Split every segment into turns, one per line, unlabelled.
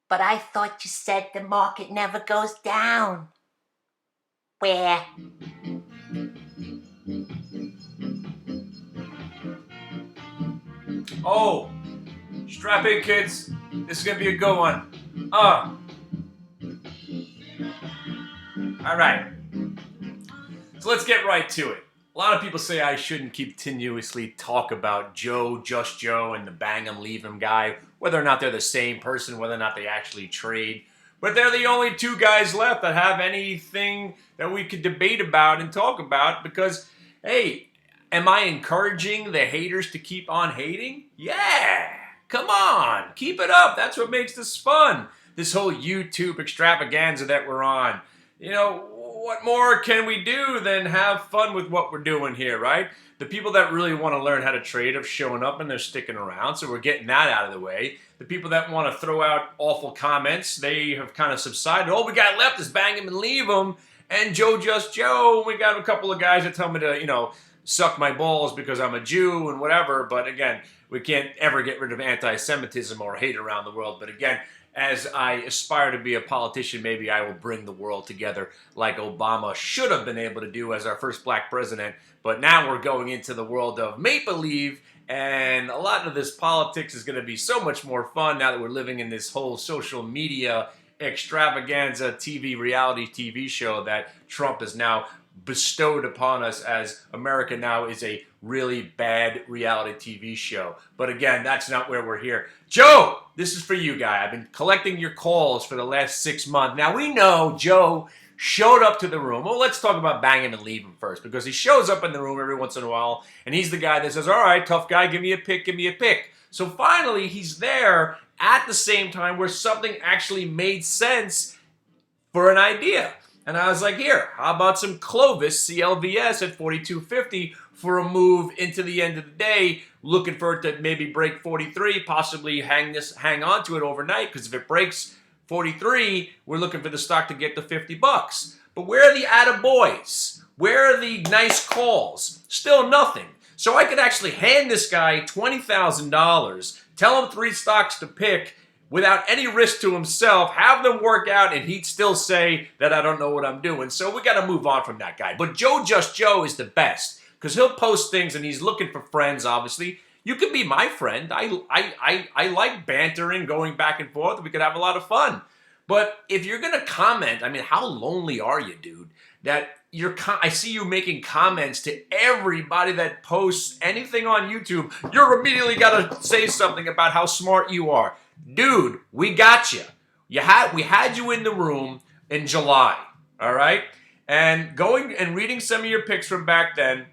But I thought you said the market never goes down. Where?
Oh, strap in, kids. This is gonna be a good one. Uh, all right. So let's get right to it. A lot of people say I shouldn't continuously talk about Joe, Just Joe, and the bang 'em, leave 'em guy, whether or not they're the same person, whether or not they actually trade. But they're the only two guys left that have anything that we could debate about and talk about because, hey, am I encouraging the haters to keep on hating? Yeah! Come on! Keep it up! That's what makes this fun! This whole YouTube extravaganza that we're on. You know, what more can we do than have fun with what we're doing here, right? The people that really want to learn how to trade have shown up and they're sticking around, so we're getting that out of the way. The people that want to throw out awful comments, they have kind of subsided. All we got left is bang them and leave them. And Joe, Just Joe, we got a couple of guys that tell me to, suck my balls because I'm a Jew and whatever. But again, we can't ever get rid of anti-Semitism or hate around the world. But again, as I aspire to be a politician, maybe I will bring the world together like Obama should have been able to do as our first black president. But now we're going into the world of make-believe, and a lot of this politics is going to be so much more fun now that we're living in this whole social media extravaganza reality TV show that Trump has now bestowed upon us, as America now is a really bad reality TV show. But again, that's not where we're here. Joe, this is for you, guy. I've been collecting your calls for the last 6 months. Now, we know Joe showed up to the room. Well, let's talk about bang him and leave him first, because he shows up in the room every once in a while, and he's the guy that says, all right, tough guy, give me a pick, give me a pick. So finally, he's there at the same time where something actually made sense for an idea. And I was like, here, how about some Clovis CLVS at 42.50 for a move into the end of the day, looking for it to maybe break 43, possibly hang on to it overnight, because if it breaks 43, we're looking for the stock to get to 50 bucks. But where are the attaboys? Where are the nice calls? Still nothing. So I could actually hand this guy $20,000, tell him 3 stocks to pick, without any risk to himself, have them work out, and he'd still say that I don't know what I'm doing. So we got to move on from that guy. But Joe, Just Joe is the best, because he'll post things and he's looking for friends, obviously. You can be my friend. I like bantering, going back and forth. We could have a lot of fun. But if you're going to comment, I mean, how lonely are you, dude? That I see you making comments to everybody that posts anything on YouTube. You're immediately got to say something about how smart you are. Dude, we got you. We had you in the room in July, all right? And going and reading some of your picks from back then.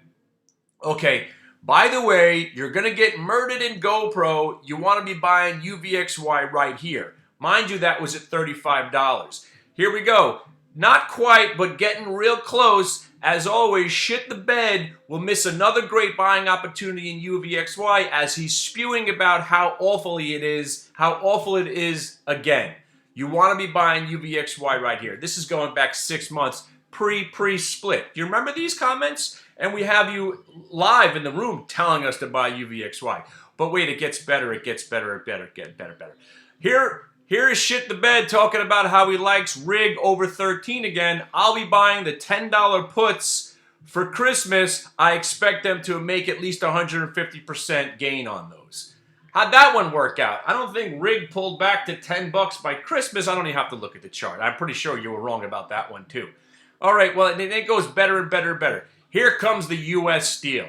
Okay, by the way, you're going to get murdered in GoPro. You want to be buying UVXY right here. Mind you, that was at $35. Here we go. Not quite, but getting real close. As always, shit the bed will miss another great buying opportunity in UVXY as he's spewing about how awful it is again. You want to be buying UVXY right here. This is going back 6 months pre-split. Do you remember these comments? And we have you live in the room telling us to buy UVXY. But wait, it gets better, it gets better, it gets better. Here is Shit the Bed talking about how he likes Rig over 13 again. I'll be buying the $10 puts for Christmas. I expect them to make at least 150% gain on those. How'd that one work out? I don't think Rig pulled back to 10 bucks by Christmas. I don't even have to look at the chart. I'm pretty sure you were wrong about that one too. All right, well, it goes better and better and better. Here comes the U.S. Steel.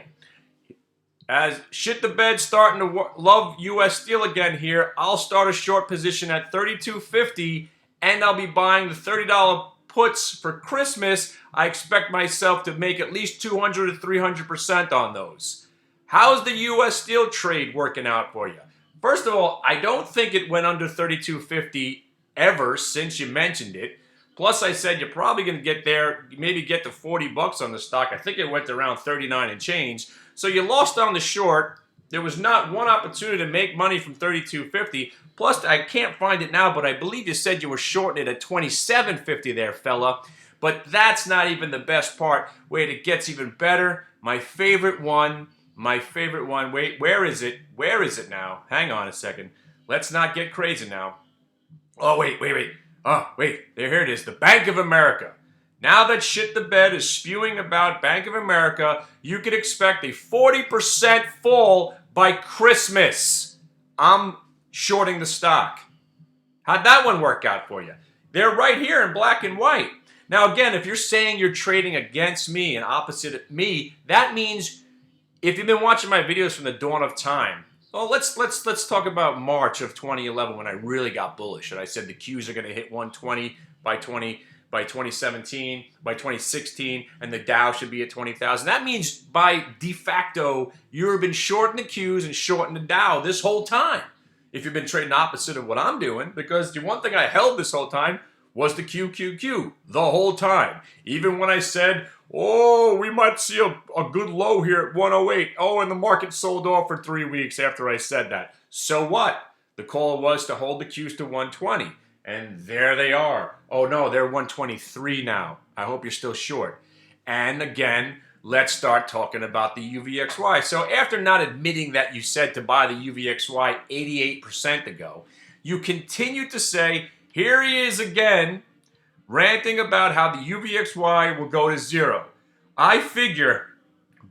As Shit the Bed starting to love U.S. Steel again here, I'll start a short position at $32.50, and I'll be buying the $30 puts for Christmas. I expect myself to make at least 200 to 300% on those. How's the U.S. Steel trade working out for you? First of all, I don't think it went under $32.50 ever since you mentioned it. Plus, I said you're probably going to get there, maybe get to 40 bucks on the stock. I think it went to around 39 and change. So you lost on the short. There was not one opportunity to make money from $32.50. Plus, I can't find it now, but I believe you said you were shorting it at $27.50 there, fella. But that's not even the best part. Wait, it gets even better. My favorite one. Wait, where is it? Where is it now? Hang on a second. Let's not get crazy now. Oh, wait. Oh, wait. Here it is. The Bank of America. Now that shit the bed is spewing about Bank of America, you could expect a 40% fall by Christmas. I'm shorting the stock. How'd that one work out for you? They're right here in black and white. Now, again, if you're saying you're trading against me and opposite of me, that means if you've been watching my videos from the dawn of time, well, let's talk about March of 2011 when I really got bullish and I said the Qs are going to hit 120 by 2017, by 2016, and the Dow should be at 20,000. That means by de facto you've been shorting the Qs and shorting the Dow this whole time. If you've been trading opposite of what I'm doing, because the one thing I held this whole time was the QQQ the whole time. Even when I said, oh, we might see a good low here at 108. Oh, and the market sold off for 3 weeks after I said that. So what? The call was to hold the Qs to 120. And there they are. Oh no, they're 123 now. I hope you're still short. And again, let's start talking about the UVXY. So after not admitting that you said to buy the UVXY 88% ago, you continue to say, here he is again, ranting about how the UVXY will go to zero. I figure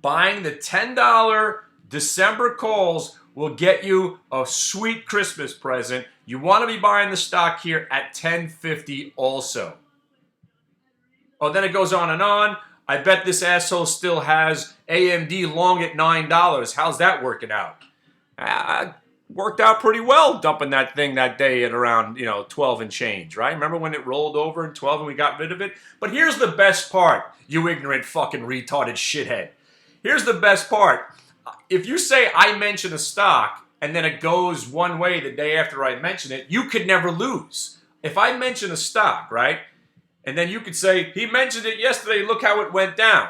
buying the $10 December calls will get you a sweet Christmas present. You want to be buying the stock here at $10.50 also. Oh, then it goes on and on. I bet this asshole still has AMD long at $9. How's that working out? Worked out pretty well dumping that thing that day at around 12 and change, right? Remember when it rolled over in 12 and we got rid of it? But here's the best part, you ignorant fucking retarded shithead. Here's the best part. If you say I mention a stock and then it goes one way the day after I mention it, you could never lose. If I mention a stock, right? And then you could say, he mentioned it yesterday, look how it went down.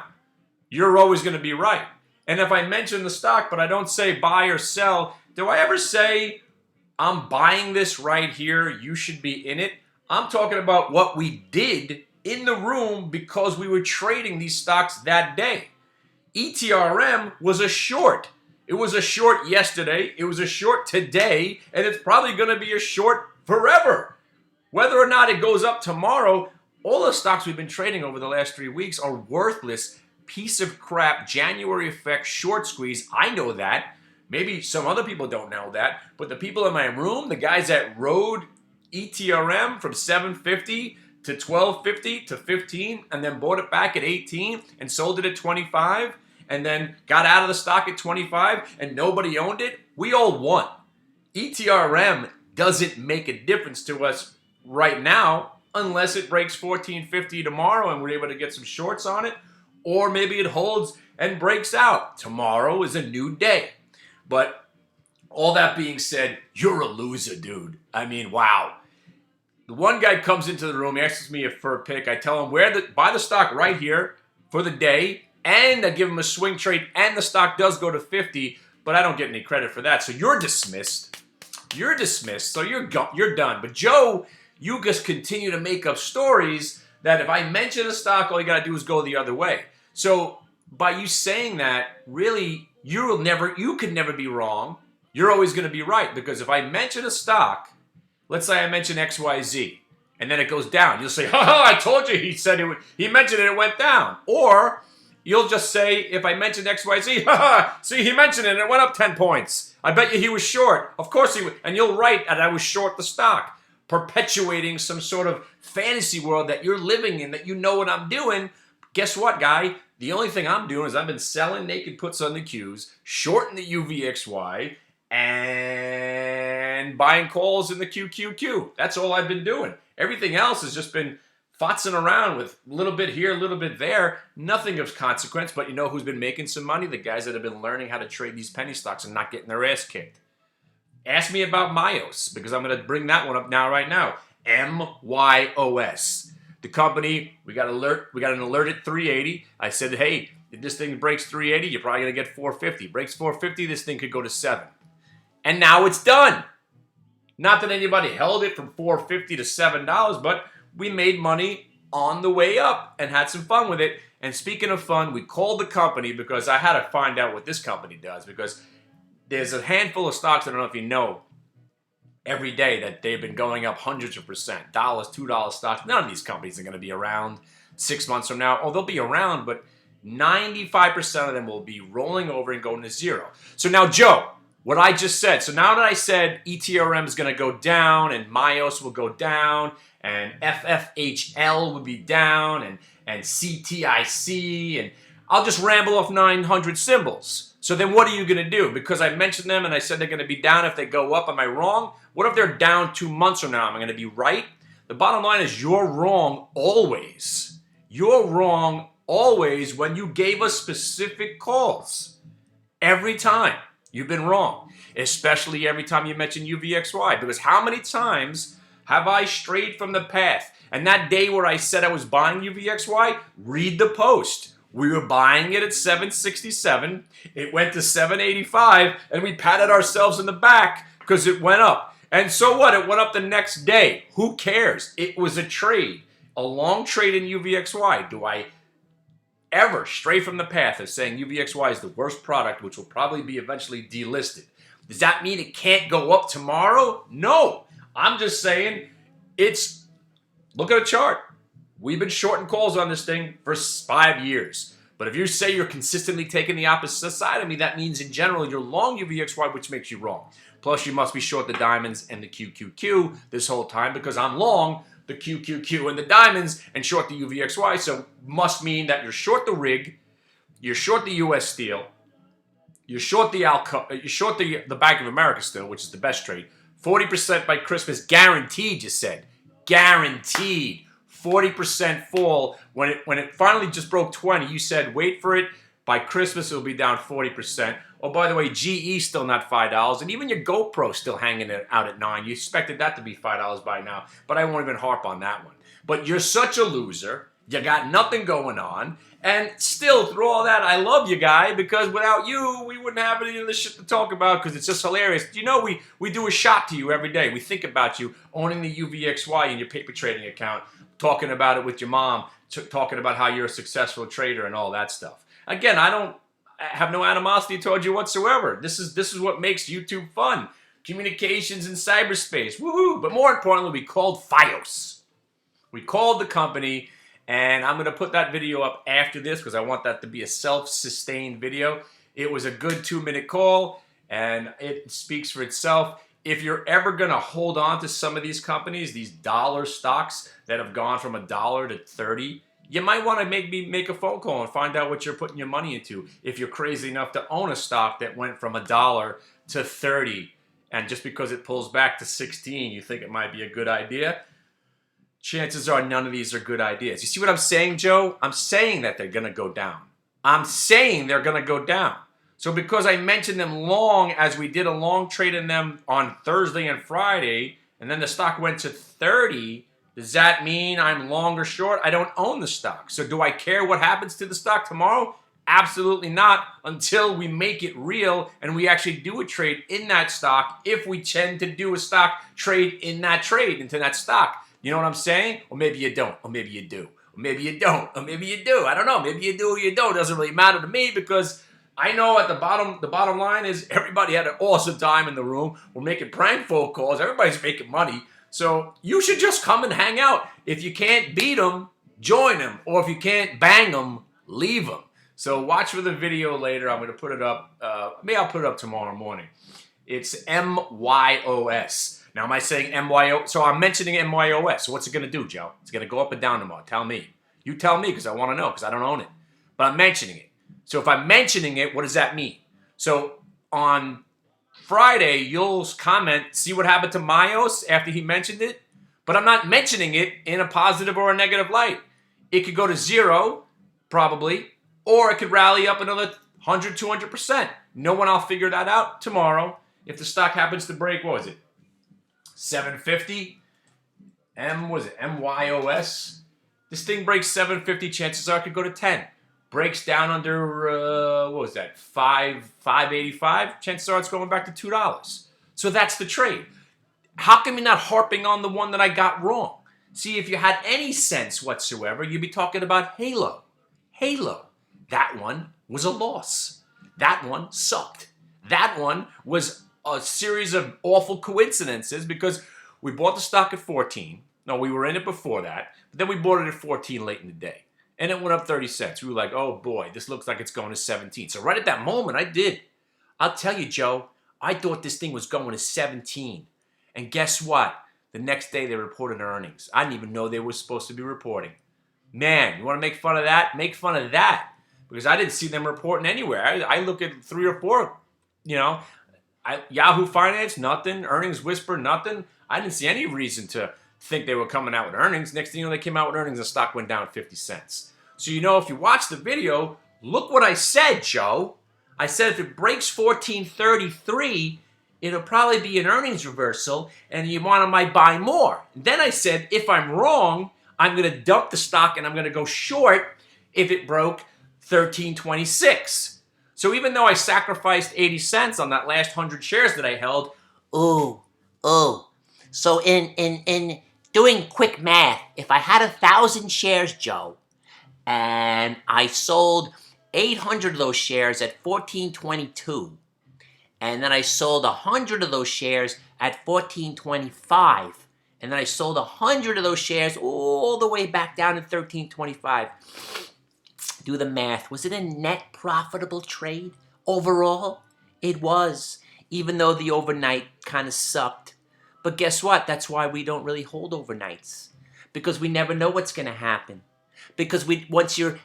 You're always going to be right. And if I mention the stock but I don't say buy or sell, do I ever say, I'm buying this right here, you should be in it? I'm talking about what we did in the room because we were trading these stocks that day. ETRM was a short. It was a short yesterday, it was a short today, and it's probably going to be a short forever. Whether or not it goes up tomorrow, all the stocks we've been trading over the last 3 weeks are worthless, piece of crap, January effect, short squeeze. I know that. Maybe some other people don't know that, but the people in my room, the guys that rode ETRM from 750 to 1250 to 15 and then bought it back at 18 and sold it at 25 and then got out of the stock at 25 and nobody owned it, we all won. ETRM doesn't make a difference to us right now unless it breaks 1450 tomorrow and we're able to get some shorts on it, or maybe it holds and breaks out. Tomorrow is a new day. But all that being said, you're a loser, dude. I mean, wow. The one guy comes into the room, he asks me for a pick. I tell him buy the stock right here for the day, and I give him a swing trade, and the stock does go to 50, but I don't get any credit for that. So you're dismissed. You're dismissed. So you're done. But Joe, you just continue to make up stories that if I mention a stock, all you got to do is go the other way. So by you saying that, really, you could never be wrong. You're always going to be right, because if I mention a stock, let's say I mention XYZ, and then it goes down, you'll say, I told you he mentioned it, it went down. Or you'll just say, if I mentioned XYZ, see, he mentioned it and it went up 10 points. I bet you he was short. Of course he would. And you'll write that I was short the stock, perpetuating some sort of fantasy world that you're living in, that you know what I'm doing. Guess what, guy? The only thing I'm doing is I've been selling naked puts on the Qs, shorting the UVXY, and buying calls in the QQQ. That's all I've been doing. Everything else has just been fotzing around with a little bit here, a little bit there. Nothing of consequence, but you know who's been making some money? The guys that have been learning how to trade these penny stocks and not getting their ass kicked. Ask me about Myos, because I'm going to bring that one up right now. MYOS. The company, we got an alert at 380. I said, hey, if this thing breaks 380, you're probably going to get 450. Breaks 450, this thing could go to 7. And now it's done. Not that anybody held it from $4.50 to $7, but we made money on the way up and had some fun with it. And speaking of fun, we called the company because I had to find out what this company does, because there's a handful of stocks, I don't know if you know, every day that they've been going up hundreds of percent, dollars, $2 stocks. None of these companies are going to be around 6 months from now. Oh, they'll be around, but 95% of them will be rolling over and going to zero. So now, Joe, what I just said. So now that I said ETRM is going to go down and MIOS will go down and FFHL will be down and CTIC, and I'll just ramble off 900 symbols. So then what are you going to do? Because I mentioned them and I said they're going to be down if they go up. Am I wrong? What if they're down 2 months from now? Am I going to be right? The bottom line is you're wrong always. You're wrong always when you gave us specific calls. Every time you've been wrong, especially every time you mention UVXY. Because how many times have I strayed from the path? And that day where I said I was buying UVXY, read the post. We were buying it at 767. It went to 785, and we patted ourselves in the back because it went up. And so what? It went up the next day. Who cares? It was a trade, a long trade in UVXY. Do I ever stray from the path of saying UVXY is the worst product, which will probably be eventually delisted? Does that mean it can't go up tomorrow? No. I'm just saying look at a chart. We've been shorting calls on this thing for 5 years. But if you say you're consistently taking the opposite side of me, that means in general you're long UVXY, which makes you wrong. Plus, you must be short the diamonds and the QQQ this whole time because I'm long the QQQ and the diamonds and short the UVXY. So must mean that you're short the rig, you're short the US Steel, you're short the you're short the Bank of America still, which is the best trade. 40% by Christmas, guaranteed. You said guaranteed. 40% fall. When it finally just broke 20, you said wait for it. By Christmas, it'll be down 40%. Oh, by the way, GE still not $5, and even your GoPro still hanging out at $9. You expected that to be $5 by now, but I won't even harp on that one. But you're such a loser. You got nothing going on, and still, through all that, I love you, guy, because without you, we wouldn't have any of this shit to talk about because it's just hilarious. You know, we do a shot to you every day. We think about you owning the UVXY in your paper trading account, talking about it with your mom, talking about how you're a successful trader and all that stuff. Again, I have no animosity towards you whatsoever. This is what makes YouTube fun. Communications in cyberspace. Woohoo! But more importantly, we called FiOS. We called the company, and I'm going to put that video up after this because I want that to be a self-sustained video. It was a good 2-minute call, and it speaks for itself. If you're ever going to hold on to some of these companies, these dollar stocks that have gone from $1 to 30, you might want to make a phone call and find out what you're putting your money into. If you're crazy enough to own a stock that went from $1 to 30, and just because it pulls back to 16, you think it might be a good idea, chances are none of these are good ideas. You see what I'm saying, Joe? I'm saying that they're going to go down. I'm saying they're going to go down. So because I mentioned them long, as we did a long trade in them on Thursday and Friday, and then the stock went to 30, does that mean I'm long or short? I don't own the stock. So do I care what happens to the stock tomorrow? Absolutely not, until we make it real and we actually do a trade in that stock, if we tend to do a stock trade in that trade, into that stock. You know what I'm saying? Or maybe you don't, or maybe you do. Or maybe you don't, or maybe you do. I don't know. Maybe you do or you don't. It doesn't really matter to me because I know at the bottom line is everybody had an awesome time in the room. We're making prank phone calls. Everybody's making money. So you should just come and hang out. If you can't beat them, join them. Or if you can't bang them, leave them. So watch for the video later. I'm going to put it up. Maybe I'll put it up tomorrow morning. It's MYOS. Now, am I saying MYO? So I'm mentioning MYOS. So what's it going to do, Joe? It's going to go up and down tomorrow. Tell me. You tell me because I want to know because I don't own it. But I'm mentioning it. So if I'm mentioning it, what does that mean? So on Friday, you'll comment, see what happened to MYOS after he mentioned it? But I'm not mentioning it in a positive or a negative light. It could go to 0, probably, or it could rally up another 100, 200%. No one, I'll figure that out tomorrow. If the stock happens to break, what was it? 750? MYOS? This thing breaks 750, chances are it could go to 10. Breaks down under, what was that, 585? Chances are it's going back to $2. So that's the trade. How come you're not harping on the one that I got wrong? See, if you had any sense whatsoever, you'd be talking about Halo. Halo. That one was a loss. That one sucked. That one was a series of awful coincidences because we bought the stock at 14. No, we were in it before that, but then we bought it at 14 late in the day. And it went up 30 cents. We were like, oh boy, this looks like it's going to 17. So right at that moment, I did. I'll tell you, Joe, I thought this thing was going to 17. And guess what? The next day they reported earnings. I didn't even know they were supposed to be reporting. Man, you want to make fun of that? Make fun of that. Because I didn't see them reporting anywhere. I look at 3 or 4, Yahoo Finance, nothing. Earnings Whisper, nothing. I didn't see any reason to think they were coming out with earnings. Next thing you know, they came out with earnings and the stock went down 50 cents. So if you watch the video, look what I said, Joe. I said if it breaks 1433, it'll probably be an earnings reversal and you might buy more. Then I said if I'm wrong, I'm going to dump the stock and I'm going to go short if it broke 1326. So even though I sacrificed 80 cents on that last 100 shares that I held,
So in doing quick math, if I had 1,000 shares, Joe, and I sold 800 of those shares at 1422, and then I sold 100 of those shares at 1425, and then I sold 100 of those shares all the way back down to 1325. Do the math. Was it a net profitable trade overall? It was, even though the overnight kind of sucked. But guess what? That's why we don't really hold overnights. Because we never know what's going to happen. Because once you're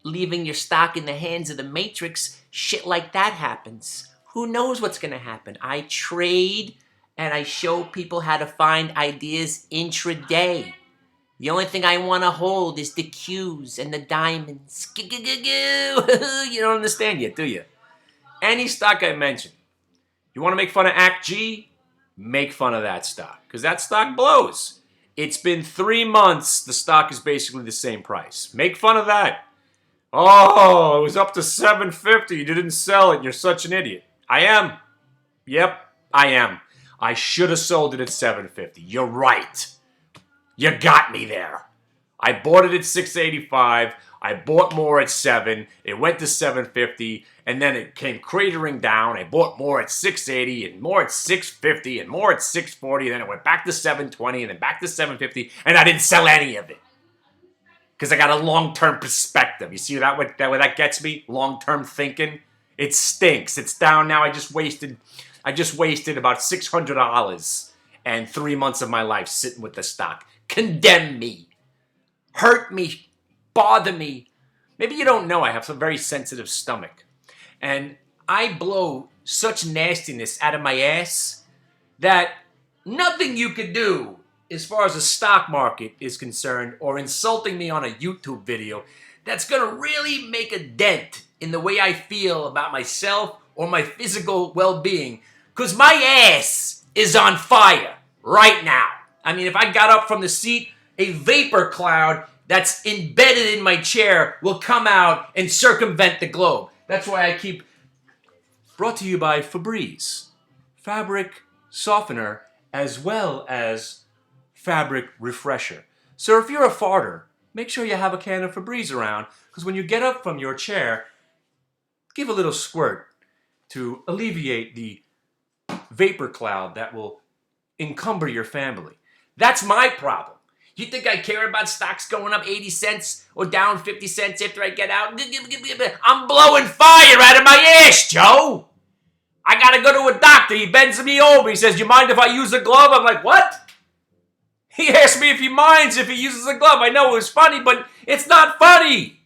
leaving your stock in the hands of the matrix, shit like that happens. Who knows what's going to happen? I trade and I show people how to find ideas intraday. The only thing I want to hold is the Qs and the diamonds. You don't understand yet, do you? Any stock I mentioned. You want to make fun of ACG? Make fun of that stock. Because that stock blows. It's been 3 months. The stock is basically the same price. Make fun of that. Oh, it was up to $7.50. You didn't sell it. You're such an idiot. I am. Yep, I am. I should have sold it at $7.50. You're right. You got me there. I bought it at $6.85. I bought more at $7. It went to $7.50, and then it came cratering down. I bought more at $6.80 and more at $6.50 and more at $6.40. Then it went back to $7.20 and then back to $7.50, and I didn't sell any of it because I got a long-term perspective. You see where that gets me? Long-term thinking. It stinks. It's down now. I just wasted about $600 and 3 months of my life sitting with the stock. Condemn me. Hurt me. Bother me. Maybe you don't know I have some very sensitive stomach. And I blow such nastiness out of my ass that nothing you could do as far as the stock market is concerned or insulting me on a YouTube video that's going to really make a dent in the way I feel about myself or my physical well-being. Because my ass is on fire right now. I mean, if I got up from the seat, a vapor cloud that's embedded in my chair will come out and circumvent the globe. That's why I keep... Brought to you by Febreze. Fabric softener as well as fabric refresher. So if you're a farter, make sure you have a can of Febreze around, because when you get up from your chair, give a little squirt to alleviate the vapor cloud that will encumber your family. That's my problem. You think I care about stocks going up 80 cents or down 50 cents after I get out? I'm blowing fire out of my ass, Joe. I gotta go to a doctor. He bends me over. He says, you mind if I use a glove? I'm like, what? He asked me if he minds if he uses a glove. I know it was funny, but it's not funny.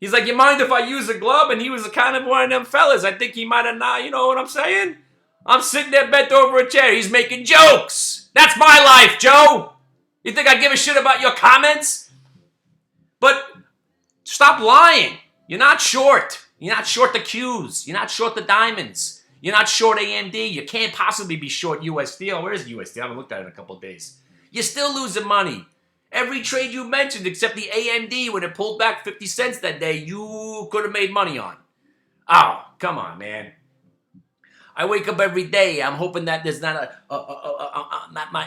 He's like, you mind if I use a glove? And he was kind of one of them fellas. I think he might have not, you know what I'm saying? I'm sitting there bent over a chair. He's making jokes. That's my life, Joe. You think I give a shit about your comments? But stop lying. You're not short. You're not short the Qs. You're not short the diamonds. You're not short AMD. You can't possibly be short US Steel. Where is US Steel? I haven't looked at it in a couple of days. You're still losing money. Every trade you mentioned except the AMD when it pulled back 50 cents that day, you could have made money on. Oh, come on, man. I wake up every day. I'm hoping that there's not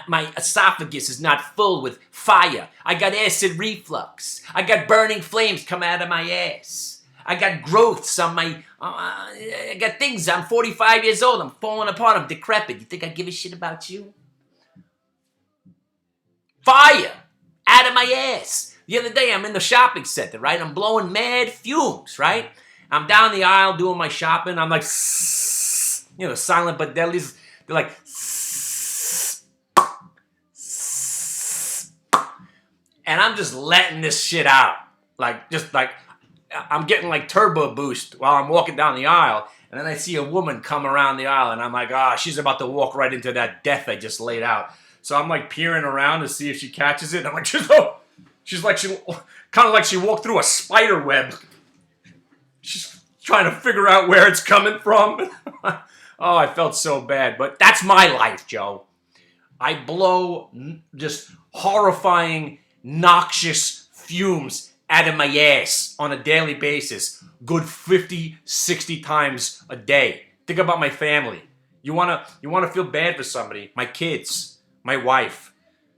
my esophagus is not full with fire. I got acid reflux. I got burning flames coming out of my ass. I got growths on my, I got things. I'm 45 years old. I'm falling apart. I'm decrepit. You think I give a shit about you? Fire out of my ass. The other day, I'm in the shopping center, right? I'm blowing mad fumes, right? I'm down the aisle doing my shopping. I'm like, you know, silent but deadlies. They're like, and I'm just letting this shit out. Like, just like, I'm getting like turbo boost while I'm walking down the aisle. And then I see a woman come around the aisle and I'm like, she's about to walk right into that death I just laid out. So I'm like peering around to see if she catches it. And I'm like, she's like, she kind of like she walked through a spider web. She's trying to figure out where it's coming from. Oh, I felt so bad. But that's my life, Joe. I blow just horrifying, noxious fumes out of my ass on a daily basis. Good 50, 60 times a day. Think about my family. You wanna feel bad for somebody. My kids, my wife,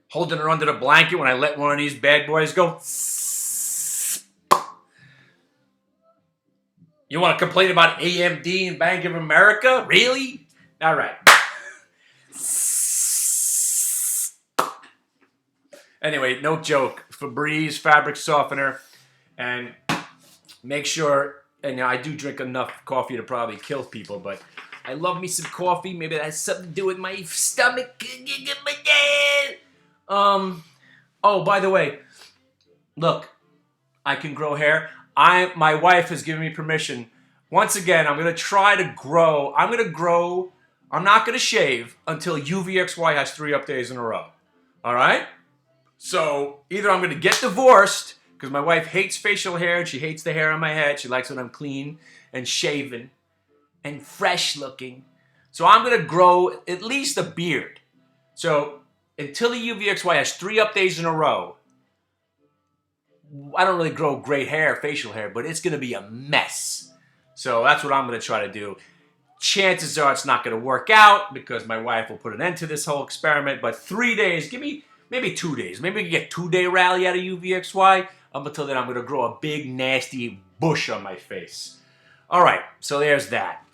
holding her under the blanket when I let one of these bad boys go. You want to complain about AMD and Bank of America? Really? All right. Anyway, no joke. Febreze fabric softener, and make sure. And I do drink enough coffee to probably kill people, but I love me some coffee. Maybe that has something to do with my stomach. Oh, by the way, look, I can grow hair. My wife has given me permission. Once again, I'm gonna try to grow. I'm not gonna shave until UVXY has 3 up days in a row. All right. So either I'm going to get divorced because my wife hates facial hair and she hates the hair on my head. She likes when I'm clean and shaven and fresh looking. So I'm going to grow at least a beard. So until the UVXY has 3 up days in a row, I don't really grow great hair, facial hair, but it's going to be a mess. So that's what I'm going to try to do. Chances are it's not going to work out because my wife will put an end to this whole experiment. But 3 days, give me maybe 2 days. Maybe we can get 2-day rally out of UVXY. Up until then, I'm going to grow a big, nasty bush on my face. All right, so there's that.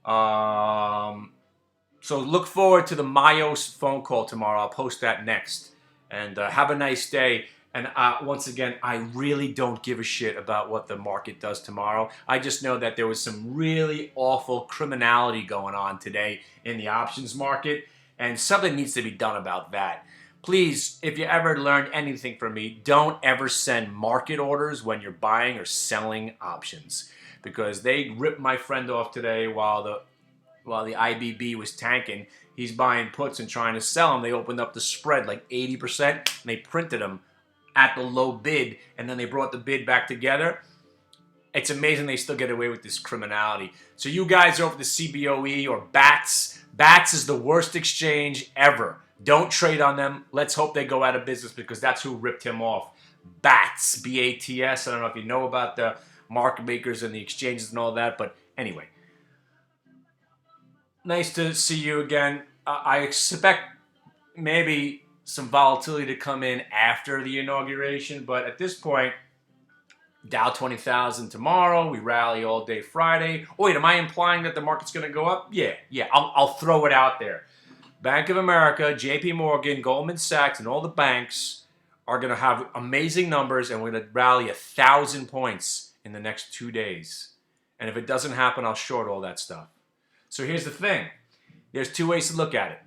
So look forward to the Mayos phone call tomorrow. I'll post that next. And have a nice day. And once again, I really don't give a shit about what the market does tomorrow. I just know that there was some really awful criminality going on today in the options market. And something needs to be done about that. Please, if you ever learned anything from me, don't ever send market orders when you're buying or selling options. Because they ripped my friend off today while the IBB was tanking. He's buying puts and trying to sell them. They opened up the spread like 80% and they printed them at the low bid, and then they brought the bid back together. It's amazing they still get away with this criminality. So you guys over the CBOE or BATS. BATS is the worst exchange ever. Don't trade on them. Let's hope they go out of business because that's who ripped him off. BATS, B-A-T-S. I don't know if you know about the market makers and the exchanges and all that, but anyway. Nice to see you again. I expect maybe some volatility to come in after the inauguration, but at this point, Dow 20,000 tomorrow. We rally all day Friday. Oh, wait, am I implying that the market's going to go up? Yeah. I'll throw it out there. Bank of America, JP Morgan, Goldman Sachs, and all the banks are going to have amazing numbers, and we're going to rally 1,000 points in the next 2 days. And if it doesn't happen, I'll short all that stuff. So here's the thing. There's 2 ways to look at it.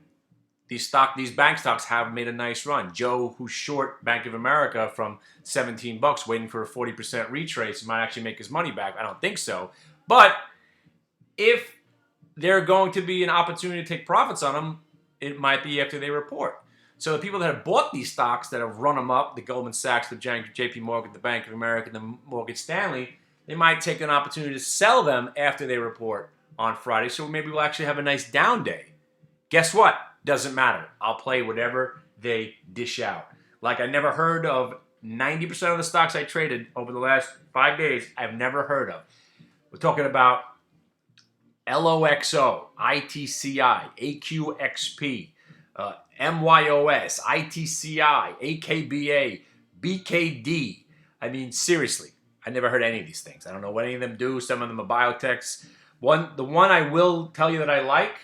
These bank stocks have made a nice run. Joe, who's short Bank of America from $17, waiting for a 40% retrace, might actually make his money back. I don't think so. But if there's going to be an opportunity to take profits on them, it might be after they report. So the people that have bought these stocks that have run them up, the Goldman Sachs, the JP Morgan, the Bank of America, the Morgan Stanley, they might take an opportunity to sell them after they report on Friday. So maybe we'll actually have a nice down day. Guess what? Doesn't matter. I'll play whatever they dish out. Like I never heard of 90% of the stocks I traded over the last 5 days, I've never heard of. We're talking about LOXO, ITCI, AQXP, MYOS, ITCI, AKBA, BKD. I mean, seriously,
I never heard any of these things. I don't know what any of them do. Some of them are biotechs. The one I will tell you that I like.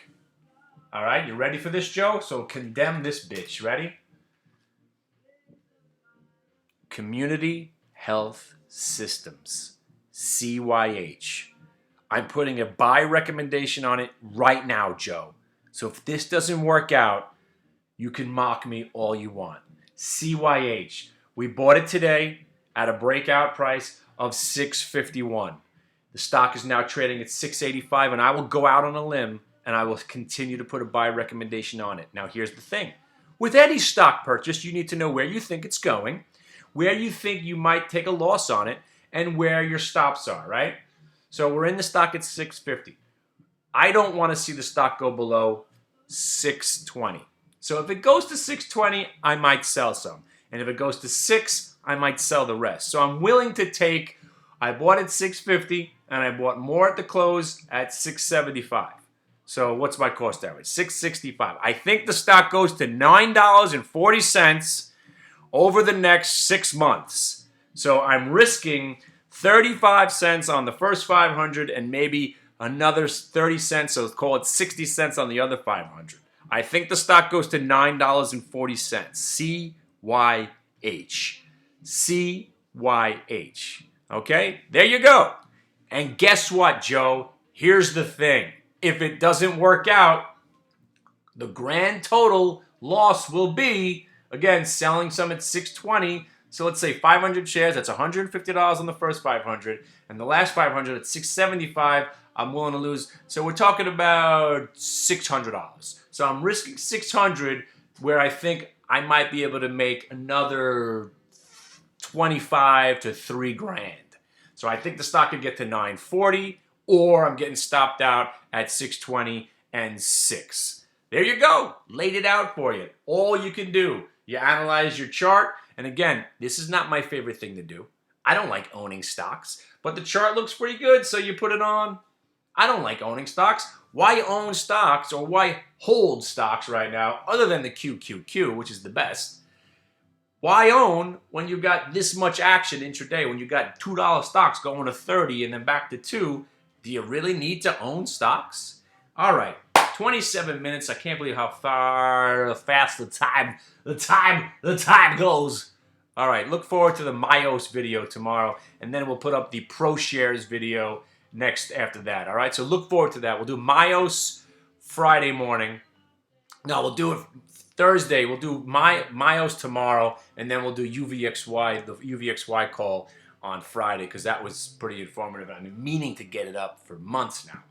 All right, you ready for this, Joe? So condemn this bitch. Ready? Community Health Systems, CYH. I'm putting a buy recommendation on it right now, Joe. So if this doesn't work out, you can mock me all you want. CYH. We bought it today at a breakout price of $6.51. The stock is now trading at $6.85, and I will go out on a limb and I will continue to put a buy recommendation on it. Now here's the thing. With any stock purchase, you need to know where you think it's going, where you think you might take a loss on it, and where your stops are, right? So we're in the stock at $6.50. I don't want to see the stock go below $6.20. So if it goes to $6.20, I might sell some. And if it goes to $6, I might sell the rest. So I'm willing to take, I bought at $6.50 and I bought more at the close at $6.75. So what's my cost average? $6.65. I think the stock goes to $9.40 over the next 6 months. So I'm risking 35 cents on the first 500 and maybe another 30 cents, so call it 60 cents on the other 500. I think the stock goes to $9.40. CYH. CYH. Okay? There you go. And guess what, Joe? Here's the thing. If it doesn't work out, the grand total loss will be, again, selling some at $6.20. So let's say 500 shares, that's $150 on the first 500, and the last 500 at $6.75, I'm willing to lose. So we're talking about $600. So I'm risking $600 where I think I might be able to make another 25 to 3 grand. So I think the stock could get to 940, or I'm getting stopped out at 620 and 6. There you go. Laid it out for you. All you can do. You analyze your chart. And again, this is not my favorite thing to do. I don't like owning stocks. But the chart looks pretty good, so you put it on. I don't like owning stocks. Why own stocks, or why hold stocks right now, other than the QQQ, which is the best? Why own when you've got this much action intraday, when you've got $2 stocks going to 30 and then back to 2? Do you really need to own stocks? All right, 27 minutes. I can't believe how fast the time goes. All right, look forward to the Myos video tomorrow, and then we'll put up the ProShares video next after that. All right, so look forward to that. We'll do Myos Friday morning. No, we'll do it Thursday. We'll do Myos tomorrow, and then we'll do UVXY, the UVXY call on Friday, because that was pretty informative. I've been meaning to get it up for months now.